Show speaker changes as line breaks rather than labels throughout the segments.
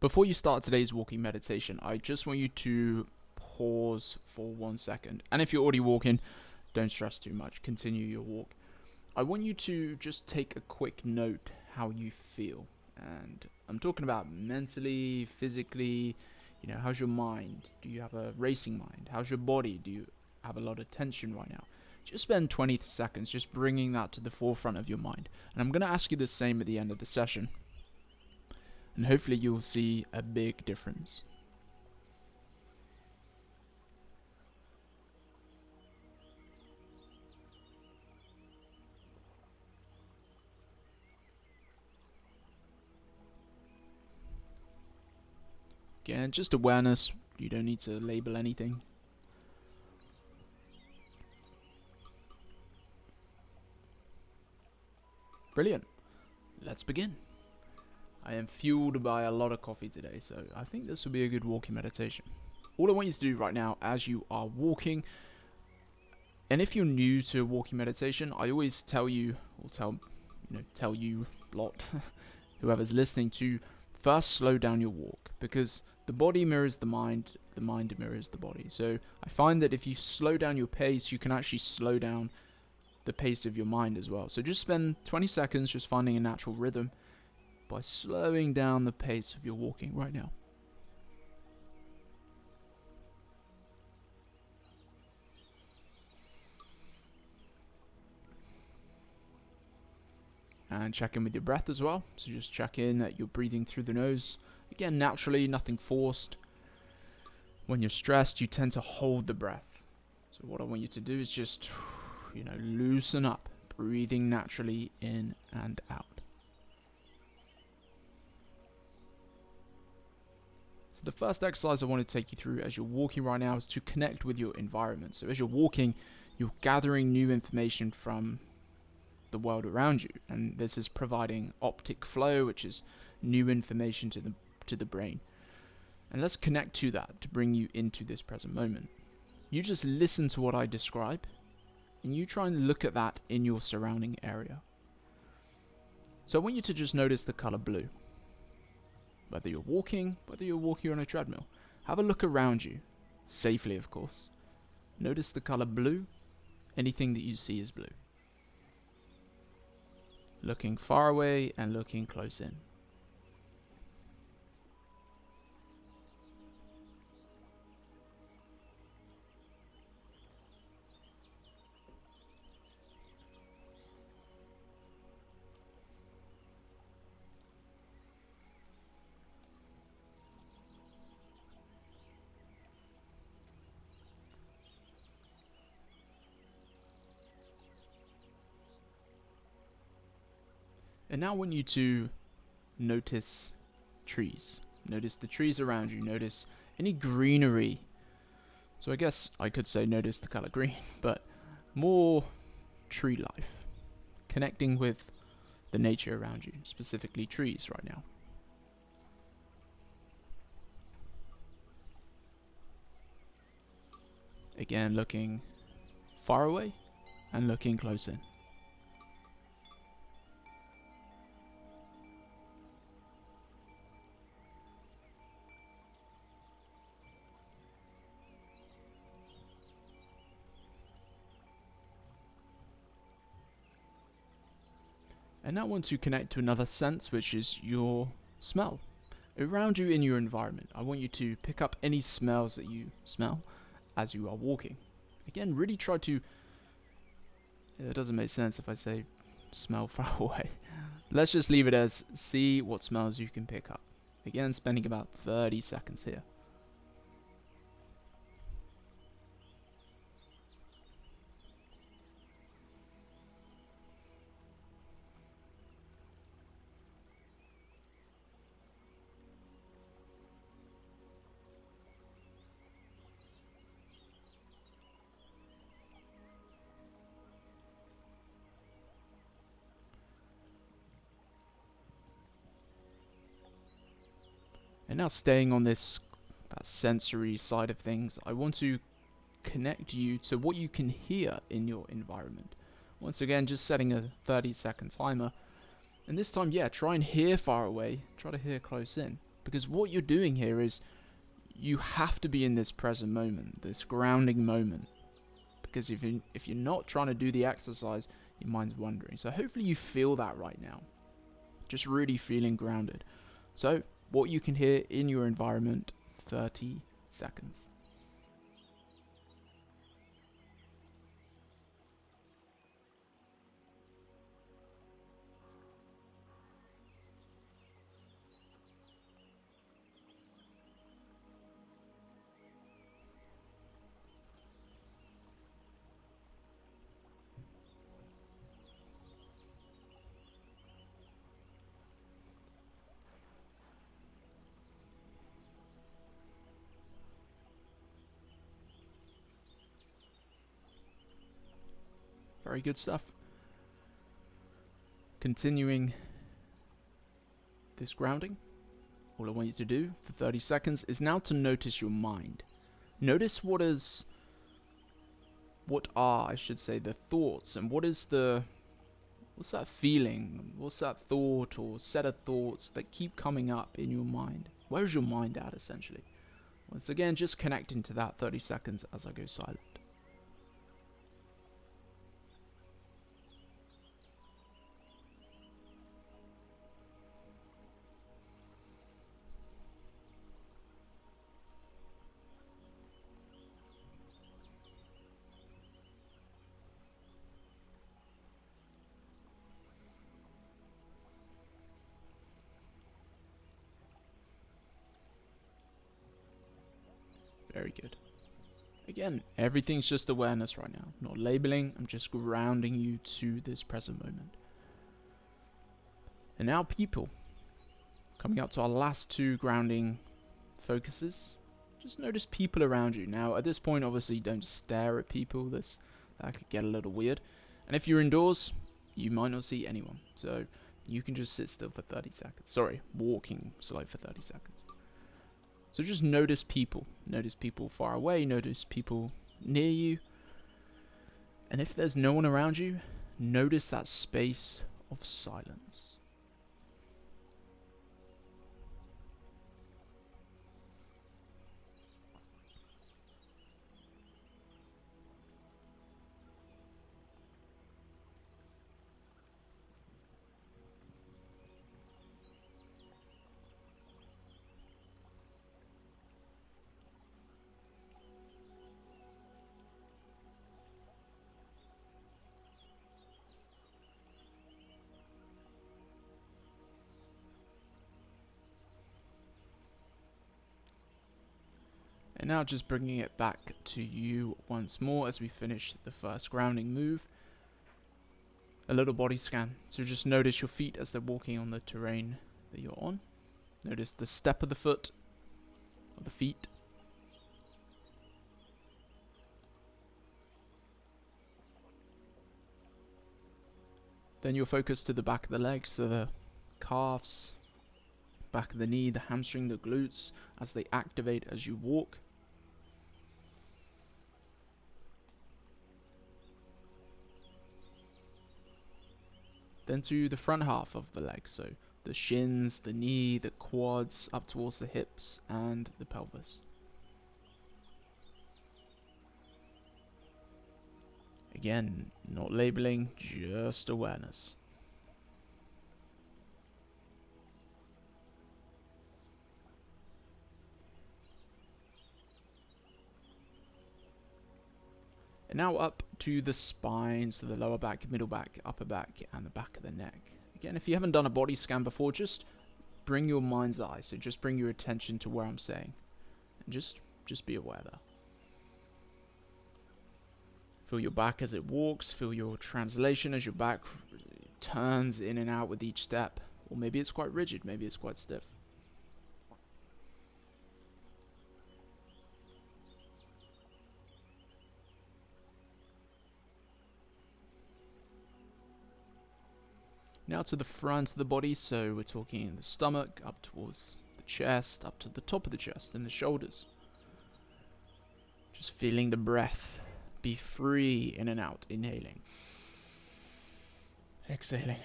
Before you start today's walking meditation, I just want you to pause for 1 second. And if you're already walking, don't stress too much. Continue your walk. I want you to just take a quick note how you feel. And I'm talking about mentally, physically, how's your mind? Do you have a racing mind? How's your body? Do you have a lot of tension right now? Just spend 20 seconds just bringing that to the forefront of your mind. And I'm going to ask you the same at the end of the session. And hopefully you'll see a big difference. Again, just awareness. You don't need to label anything. Brilliant. Let's begin. I am fueled by a lot of coffee today, so I think this will be a good walking meditation. All I want you to do right now as you are walking, and if you're new to walking meditation, I always tell you, or tell you lot, whoever's listening, to first slow down your walk, because the body mirrors the mind mirrors the body. So I find that if you slow down your pace, you can actually slow down the pace of your mind as well. So just spend 20 seconds just finding a natural rhythm by slowing down the pace of your walking right now. And check in with your breath as well. So just check in that you're breathing through the nose. Again, naturally, nothing forced. When you're stressed, you tend to hold the breath. So what I want you to do is just, loosen up, breathing naturally in and out. So the first exercise I want to take you through as you're walking right now is to connect with your environment. So as you're walking, you're gathering new information from the world around you, and this is providing optic flow, which is new information to the brain. And let's connect to that to bring you into this present moment. You just listen to what I describe, and you try and look at that in your surrounding area. So I want you to just notice the color blue. Whether you're walking on a treadmill, have a look around you, safely of course. Notice the color blue. Anything that you see is blue. Looking far away and looking close in. And now I want you to notice trees. Notice the trees around you. Notice any greenery. So I guess I could say notice the color green, but more tree life. Connecting with the nature around you, specifically trees right now. Again, looking far away and looking close in. And now I want to connect to another sense, which is your smell. Around you in your environment, I want you to pick up any smells that you smell as you are walking. Again, really try to... It doesn't make sense if I say smell far away. Let's just leave it as see what smells you can pick up. Again, spending about 30 seconds here. And now staying on that sensory side of things, I want to connect you to what you can hear in your environment. Once again, just setting a 30-second timer. And this time, try and hear far away. Try to hear close in. Because what you're doing here is you have to be in this present moment, this grounding moment. Because if you're not trying to do the exercise, your mind's wandering. So hopefully you feel that right now. Just really feeling grounded. So what you can hear in your environment, 30 seconds. Very good stuff. Continuing this grounding, all I want you to do for 30 seconds is now to notice your mind. Notice what are, I should say, the thoughts, and what's that feeling, what's that thought or set of thoughts that keep coming up in your mind? Where is your mind at, essentially? Once again, just connecting to that 30 seconds as I go silent. Very good. Again, everything's just awareness right now. Not labeling, I'm just grounding you to this present moment. And now people. Coming up to our last two grounding focuses. Just notice people around you. Now, at this point, obviously, don't stare at people. That could get a little weird. And if you're indoors, you might not see anyone. So you can just sit still for 30 seconds. Sorry, walking slow for 30 seconds. So just notice people. Notice people far away. Notice people near you. And if there's no one around you, notice that space of silence. And now just bringing it back to you once more as we finish the first grounding move. A little body scan. So just notice your feet as they're walking on the terrain that you're on. Notice the step of the foot, of the feet. Then you'll focus to the back of the legs, so the calves, back of the knee, the hamstring, the glutes, as they activate as you walk. Then to the front half of the leg, so the shins, the knee, the quads, up towards the hips and the pelvis. Again, not labeling, just awareness. And now up to the spine, so the lower back, middle back, upper back, and the back of the neck. Again, if you haven't done a body scan before, just bring your mind's eye, so just bring your attention to where I'm saying. And just be aware there. Feel your back as it walks, feel your translation as your back turns in and out with each step. Or maybe it's quite rigid, maybe it's quite stiff. Now to the front of the body, so we're talking the stomach, up towards the chest, up to the top of the chest and the shoulders. Just feeling the breath be free in and out, inhaling. Exhaling.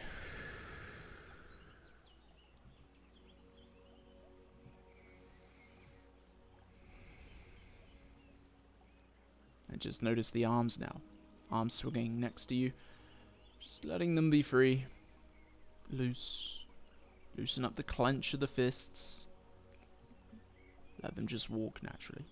Just notice the arms now. Arms swinging next to you. Just letting them be free. Loose. Loosen up the clench of the fists. Let them just walk naturally.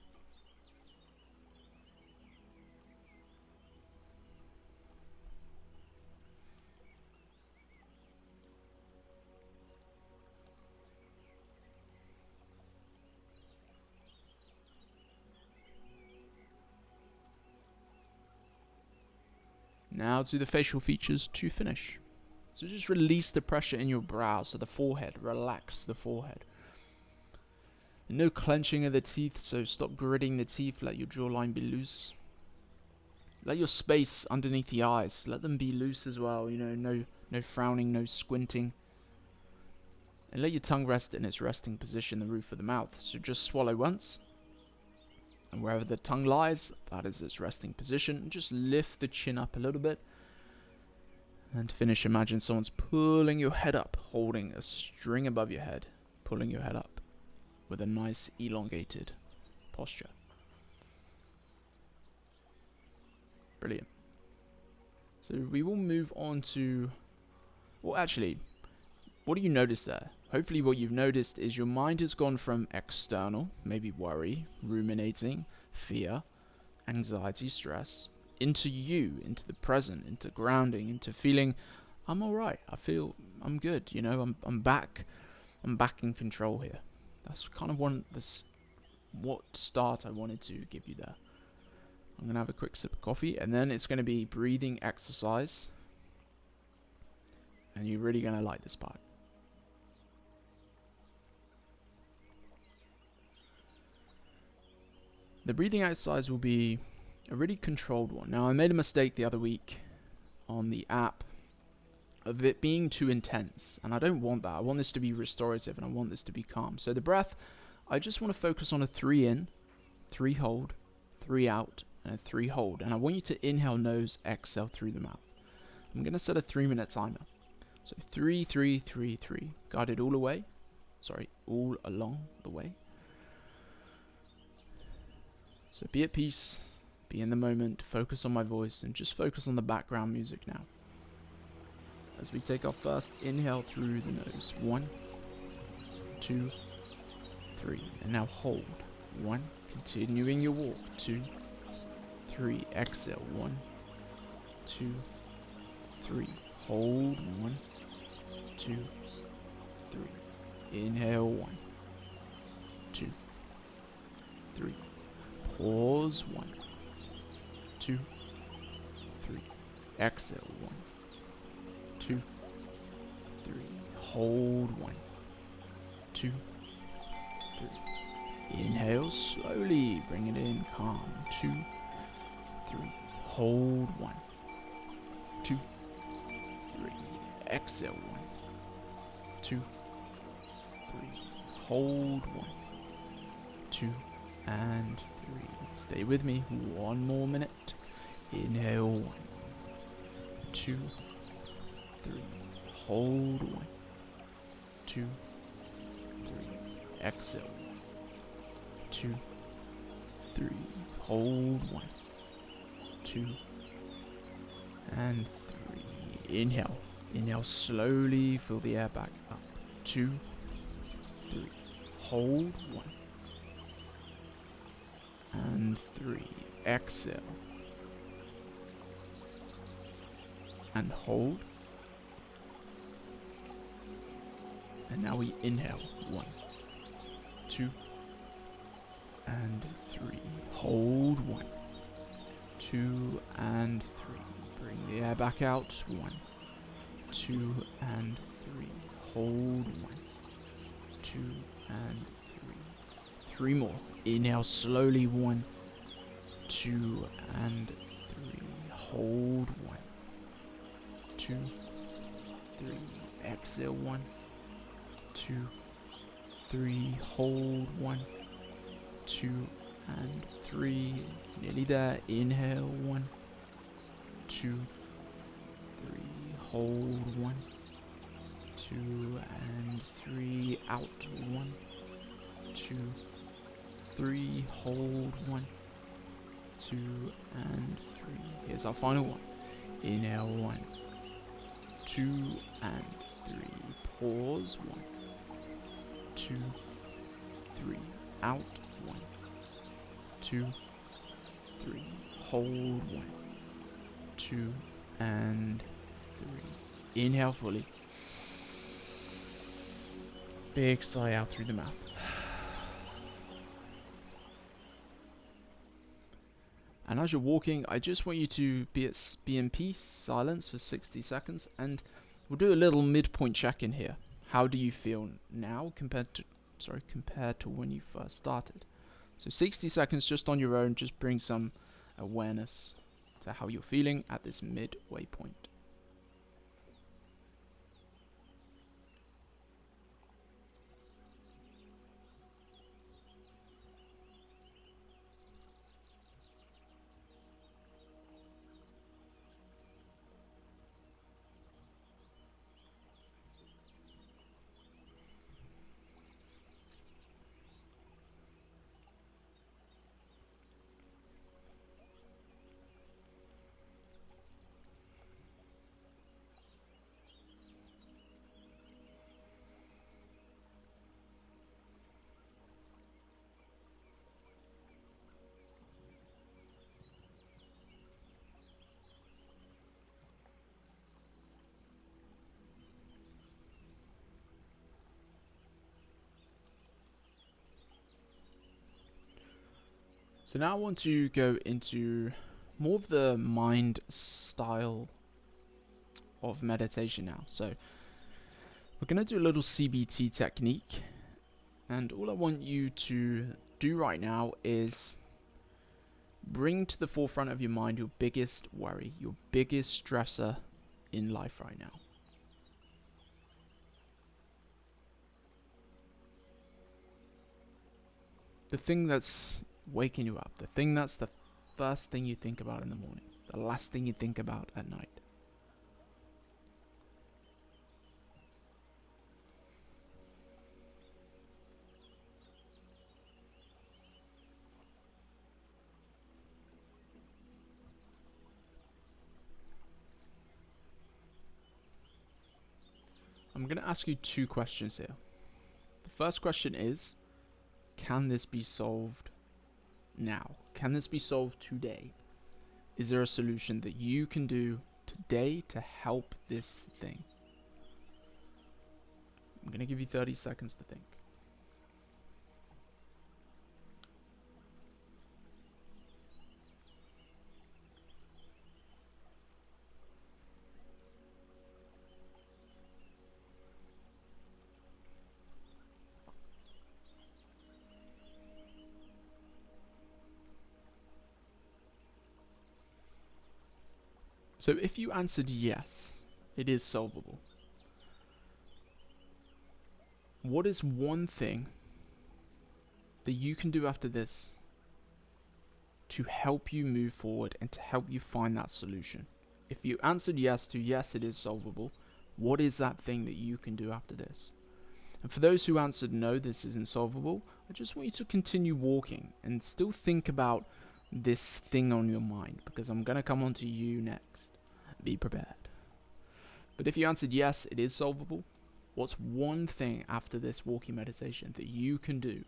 Now to the facial features to finish. So just release the pressure in your brow, so the forehead, relax the forehead. No clenching of the teeth, so stop gritting the teeth, let your jawline be loose. Let your space underneath the eyes, let them be loose as well, no frowning, no squinting. And let your tongue rest in its resting position, the roof of the mouth. So just swallow once. And wherever the tongue lies, that is its resting position. Just lift the chin up a little bit. And to finish, imagine someone's pulling your head up, holding a string above your head, pulling your head up with a nice elongated posture. Brilliant. So we will move on to, well, actually, what do you notice there? Hopefully what you've noticed is your mind has gone from external, maybe worry, ruminating, fear, anxiety, stress, into you, into the present, into grounding, into feeling, I'm alright, I feel I'm good, I'm back in control here. That's kind of what start I wanted to give you there. I'm going to have a quick sip of coffee, and then it's going to be breathing exercise. And you're really going to like this part. The breathing exercise will be a really controlled one. Now, I made a mistake the other week on the app of it being too intense, and I don't want that. I want this to be restorative, and I want this to be calm. So the breath, I just want to focus on a 3 in, 3 hold, 3 out, and a 3 hold. And I want you to inhale nose, exhale through the mouth. I'm going to set a 3-minute timer. So 3, 3, 3, 3. Guided all along the way. So be at peace, be in the moment, focus on my voice, and just focus on the background music now. As we take our first inhale through the nose. 1, 2, 3. And now hold. 1, continuing your walk. 2, 3. Exhale. 1, 2, 3. Hold. 1, 2, 3. Inhale. 1, 2, 3. Pause. 1, 2, 3. Exhale. 1, 2, 3. Hold. 1, 2, 3. Inhale slowly. Bring it in. Calm. 2, 3. Hold. 1, 2, 3. Exhale. 1, 2, 3. Hold. 1, 2, and 3. Stay with me. 1 more minute. Inhale. 1, 2, 3. Hold. 1, 2, 3. Exhale. 2, 3. Hold. 1, 2, and 3. Inhale. Inhale slowly. Fill the air back up. 2, 3. Hold. 1, and 3. Exhale. And hold. And now we inhale. 1, 2, and 3. Hold. 1, 2, and 3. Bring the air back out. 1, 2, and 3. Hold. 1, 2, and 3. 3 more. Inhale slowly. 1, 2, and 3. Hold. 1, 2, 3. Exhale. 1, 2, 3. Hold. 1, 2, and 3. Nearly there. Inhale. 1, 2, 3. Hold. 1, 2, and 3. Out. 1, 2, 3. Hold. 1, 2 and 3. Here's our final one. Inhale, 1, 2 and 3. Pause, 1, 2, 3. Out, 1, 2, 3. Hold, 1, 2 and 3. Inhale fully. Big sigh out through the mouth. And as you're walking, I just want you to be in peace, silence for 60 seconds, and we'll do a little midpoint check-in here. How do you feel now compared to when you first started? So 60 seconds just on your own, just bring some awareness to how you're feeling at this midway point. So now I want to go into more of the mind style of meditation now. So we're going to do a little CBT technique. And all I want you to do right now is bring to the forefront of your mind your biggest worry, your biggest stressor in life right now. The thing that's waking you up, the thing that's the first thing you think about in the morning, the last thing you think about at night. I'm going to ask you 2 questions here. The first question is, can this be solved now? Can this be solved today? Is there a solution that you can do today to help this thing? I'm going to give you 30 seconds to think. So if you answered yes, it is solvable. What is one thing that you can do after this to help you move forward and to help you find that solution? If you answered yes to yes, it is solvable, what is that thing that you can do after this? And for those who answered no, this isn't solvable, I just want you to continue walking and still think about this thing on your mind, because I'm going to come on to you next. Be prepared. But if you answered yes, it is solvable, what's one thing after this walking meditation that you can do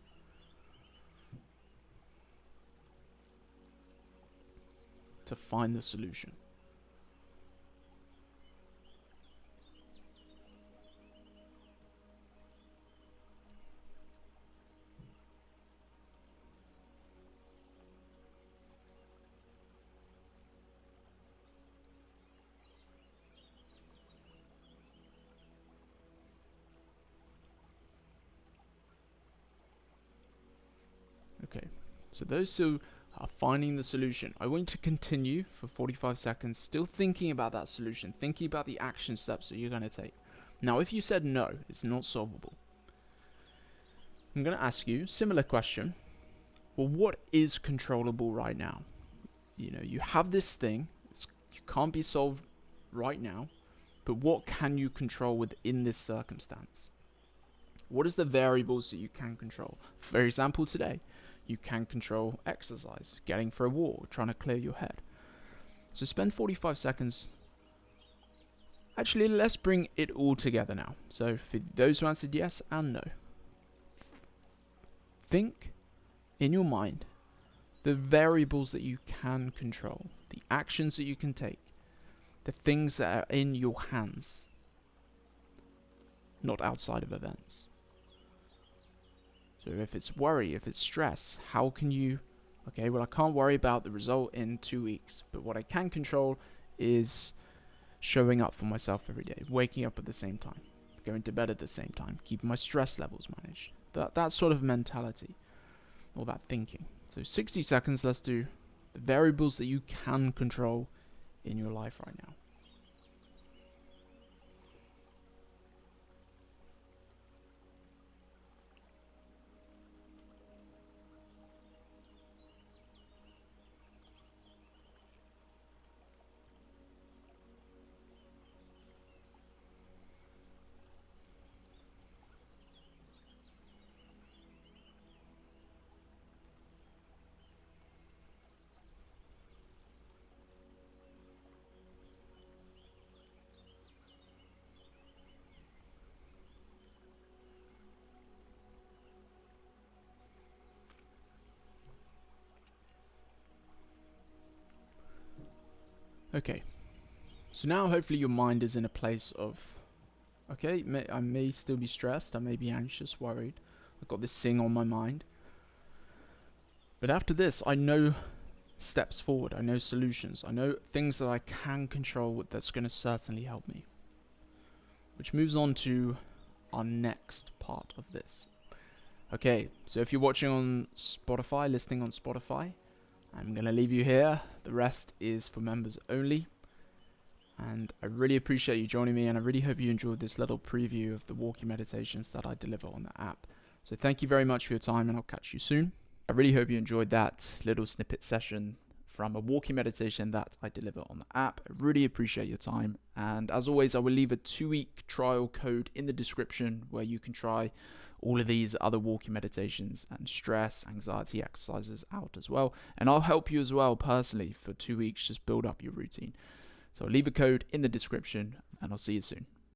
to find the solution? Okay, so those who are finding the solution, I want you to continue for 45 seconds, still thinking about that solution, thinking about the action steps that you're going to take. Now, if you said no, it's not solvable, I'm going to ask you, similar question, well, what is controllable right now? You know, you have this thing, you can't be solved right now, but what can you control within this circumstance? What is the variables that you can control? For example, today, you can control exercise, getting for a walk, trying to clear your head. So spend 45 seconds. Actually, let's bring it all together now. So for those who answered yes and no, think in your mind the variables that you can control, the actions that you can take, the things that are in your hands, not outside of events. So if it's worry, if it's stress, how can you, okay, well, I can't worry about the result in 2 weeks, but what I can control is showing up for myself every day, waking up at the same time, going to bed at the same time, keeping my stress levels managed. That sort of mentality, or that thinking. So 60 seconds, let's do the variables that you can control in your life right now. Okay, so now hopefully your mind is in a place of, okay, I may still be stressed, I may be anxious, worried, I've got this thing on my mind. But after this, I know steps forward, I know solutions, I know things that I can control that's going to certainly help me. Which moves on to our next part of this. Okay, so if you're watching on Spotify, listening on Spotify, I'm going to leave you here. The rest is for members only. And I really appreciate you joining me, and I really hope you enjoyed this little preview of the walking meditations that I deliver on the app. So thank you very much for your time, and I'll catch you soon. I really hope you enjoyed that little snippet session from a walking meditation that I deliver on the app. I really appreciate your time. And as always, I will leave a 2-week trial code in the description where you can try all of these other walking meditations and stress, anxiety exercises out as well. And I'll help you as well personally for 2 weeks, just build up your routine. So I'll leave a code in the description, and I'll see you soon.